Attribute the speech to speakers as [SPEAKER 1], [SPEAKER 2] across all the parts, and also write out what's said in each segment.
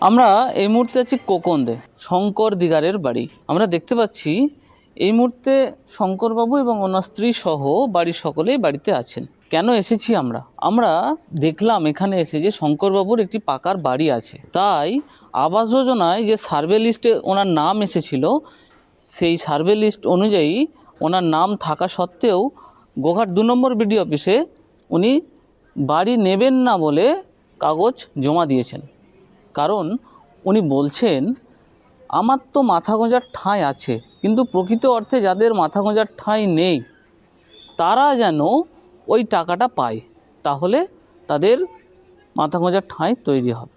[SPEAKER 1] আমরা এই মুহূর্তে আছি কোকন্দে, শঙ্কর দিগারের বাড়ি। আমরা দেখতে পাচ্ছি এই মুহূর্তে শঙ্করবাবু এবং ওনার স্ত্রী সহ বাড়ির সকলেই বাড়িতে আছেন। কেন এসেছি আমরা দেখলাম এখানে এসে যে শঙ্করবাবুর একটি পাকার বাড়ি আছে, তাই আবাস যোজনায় যে সার্ভে লিস্টে ওনার নাম এসেছিল সেই সার্ভে লিস্ট অনুযায়ী ওনার নাম থাকা সত্ত্বেও গোঘাট 2 নম্বর বিডিও অফিসে উনি বাড়ি নেবেন না বলে কাগজ জমা দিয়েছেন। কারণ উনি বলছেন আমার তো মাথা গোঁজার ঠাঁই আছে, কিন্তু প্রকৃত অর্থে যাদের মাথা গোঁজার ঠাঁই নেই তারা যেন ওই টাকাটা পায়, তাহলে তাদের মাথা গোঁজার ঠাঁই তৈরি হবে।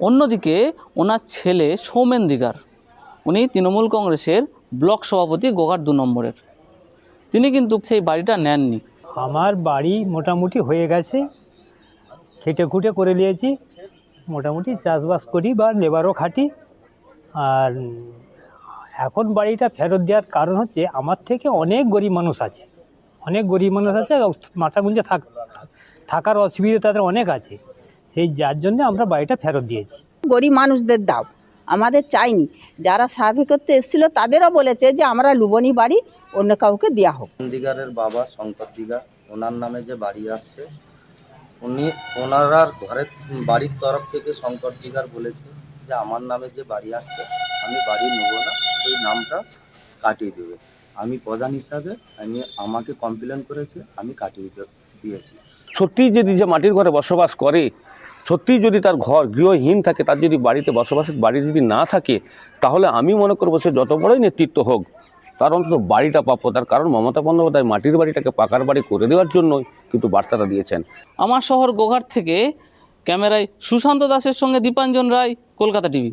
[SPEAKER 1] অন্যদিকে ওনার ছেলে সৌমেন দিগার, উনি তৃণমূল কংগ্রেসের ব্লক সভাপতি গোঘাট 2 নম্বরের, তিনি কিন্তু সেই বাড়িটা নেননি।
[SPEAKER 2] আমার বাড়ি মোটামুটি হয়ে গেছে, খেটে খুঁটে করে নিয়েছি, মোটামুটি চাষবাস করি বা লেবারও খাটি। আর এখন বাড়িটা ফেরত দেওয়ার কারণ হচ্ছে আমার থেকে অনেক গরিব মানুষ আছে, মাথা গুঁজে থাকার অসুবিধা তাদের অনেক আছে, সেই যার জন্য আমরা বাড়িটা ফেরত দিয়েছি।
[SPEAKER 3] গরিব মানুষদের দাও, আমাদের চাইনি। যারা সার্ভে করতে এসেছিল তাদেরও বলেছে যে আমরা লুবনি বাড়ি অন্য কাউকে দেওয়া হোক।
[SPEAKER 4] দিগারের বাবা শঙ্কর দিগার, ওনার নামে যে বাড়ি আসছে, ওনারা ঘরের বাড়ির তরফ থেকে শঙ্কর দিগার বলেছে যে আমার নামে যে বাড়ি আসছে আমি বাড়ি নেব না, ওই নামটা কাটিয়ে দেবে। আমি প্রধান হিসাবে আমাকে কমপ্লেন করেছে, আমি কাটিয়ে দিয়েছি।
[SPEAKER 5] সত্যিই যদি যে মাটির ঘরে বসবাস করে, সত্যিই যদি তার ঘর গৃহহীন থাকে, তার যদি বাড়িতে বসবাসের বাড়ি যদি না থাকে, তাহলে আমি মনে করবো সে যত বড়ই নেতৃত্ব হোক তার অন্তত বাড়িটা প্রাপ্য। তার কারণ মমতা বন্দ্যোপাধ্যায় মাটির বাড়িটাকে পাকার বাড়ি করে দেওয়ার জন্যই কিন্তু বার্তাটা দিয়েছেন।
[SPEAKER 1] আমার শহর গোঘাট থেকে ক্যামেরায় সুশান্ত দাসের সঙ্গে দীপাঞ্জন রায়, কলকাতা টিভি।